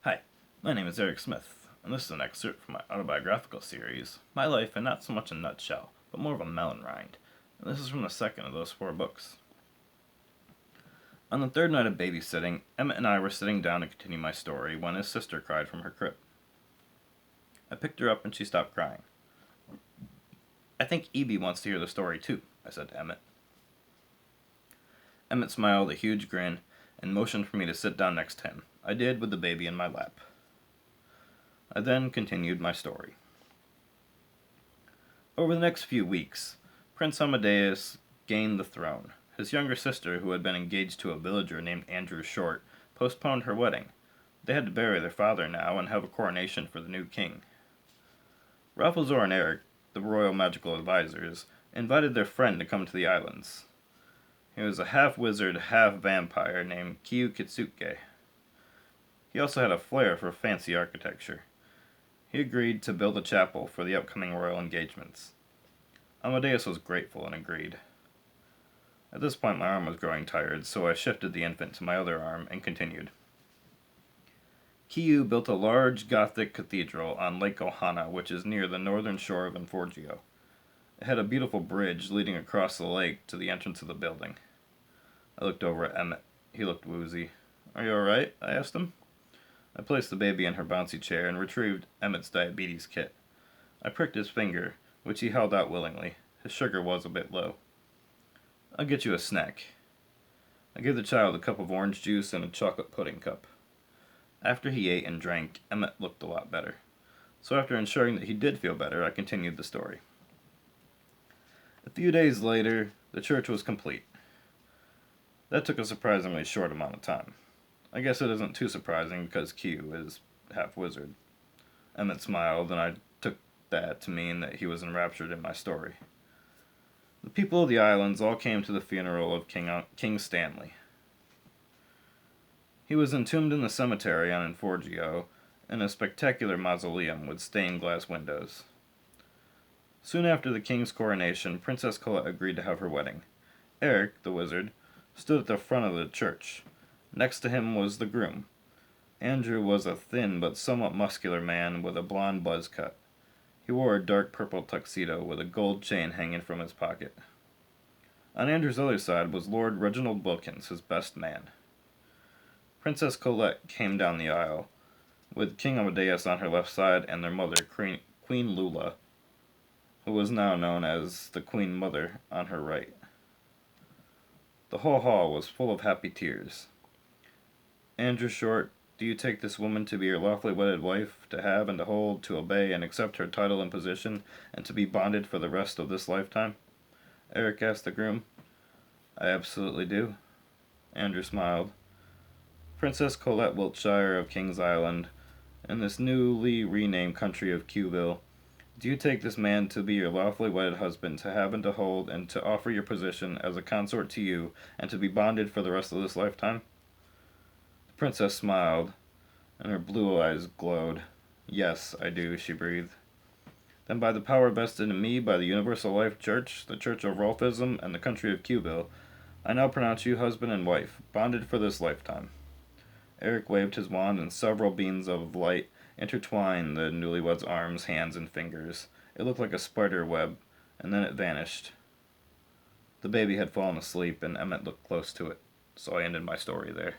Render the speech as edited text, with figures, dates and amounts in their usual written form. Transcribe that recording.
Hi, my name is Eric Smith, and this is an excerpt from my autobiographical series, My Life in Not So Much a Nutshell, but more of a Melon Rind, and this is from the second of those 4 books. On the third night of babysitting, Emmett and I were sitting down to continue my story when his sister cried from her crib. I picked her up and she stopped crying. "I think Evie wants to hear the story too," I said to Emmett. Emmett smiled a huge grin and motioned for me to sit down next to him. I did, with the baby in my lap. I then continued my story. Over the next few weeks, Prince Amadeus gained the throne. His younger sister, who had been engaged to a villager named Andrew Short, postponed her wedding. They had to bury their father now and have a coronation for the new king. Rafflesor and Eric, the royal magical advisors, invited their friend to come to the islands. He was a half-wizard, half-vampire named Kitsuke. He also had a flair for fancy architecture. He agreed to build a chapel for the upcoming royal engagements. Amadeus was grateful and agreed. At this point my arm was growing tired, so I shifted the infant to my other arm and continued. Kiyu built a large Gothic cathedral on Lake Ohana, which is near the northern shore of Inforgio. It had a beautiful bridge leading across the lake to the entrance of the building. I looked over at Emmett. He looked woozy. "Are you alright?" I asked him. I placed the baby in her bouncy chair and retrieved Emmett's diabetes kit. I pricked his finger, which he held out willingly. His sugar was a bit low. "I'll get you a snack." I gave the child a cup of orange juice and a chocolate pudding cup. After he ate and drank, Emmett looked a lot better. So after ensuring that he did feel better, I continued the story. A few days later, the church was complete. That took a surprisingly short amount of time. I guess it isn't too surprising because Q is half-wizard. Emmett smiled, and I took that to mean that he was enraptured in my story. The people of the islands all came to the funeral of King Stanley. He was entombed in the cemetery on Inforgio in a spectacular mausoleum with stained glass windows. Soon after the king's coronation, Princess Colette agreed to have her wedding. Eric, the wizard, stood at the front of the church. Next to him was the groom. Andrew was a thin but somewhat muscular man with a blonde buzz cut. He wore a dark purple tuxedo with a gold chain hanging from his pocket. On Andrew's other side was Lord Reginald Wilkins, his best man. Princess Colette came down the aisle, with King Amadeus on her left side and their mother, Queen Lula, who was now known as the Queen Mother, on her right. The whole hall was full of happy tears. "Andrew Short, do you take this woman to be your lawfully wedded wife, to have and to hold, to obey and accept her title and position, and to be bonded for the rest of this lifetime?" Eric asked the groom. "I absolutely do." Andrew smiled. "Princess Colette Wiltshire of King's Island, in this newly renamed country of Q-Ville, do you take this man to be your lawfully wedded husband, to have and to hold, and to offer your position as a consort to you, and to be bonded for the rest of this lifetime?" The princess smiled, and her blue eyes glowed. "Yes, I do," she breathed. "Then by the power vested in me by the Universal Life Church, the Church of Rolfism, and the country of Q-Ville, I now pronounce you husband and wife, bonded for this lifetime." Eric waved his wand, and several beams of light intertwined the newlyweds' arms, hands, and fingers. It looked like a spider web, and then it vanished. The baby had fallen asleep, and Emmett looked close to it, so I ended my story there.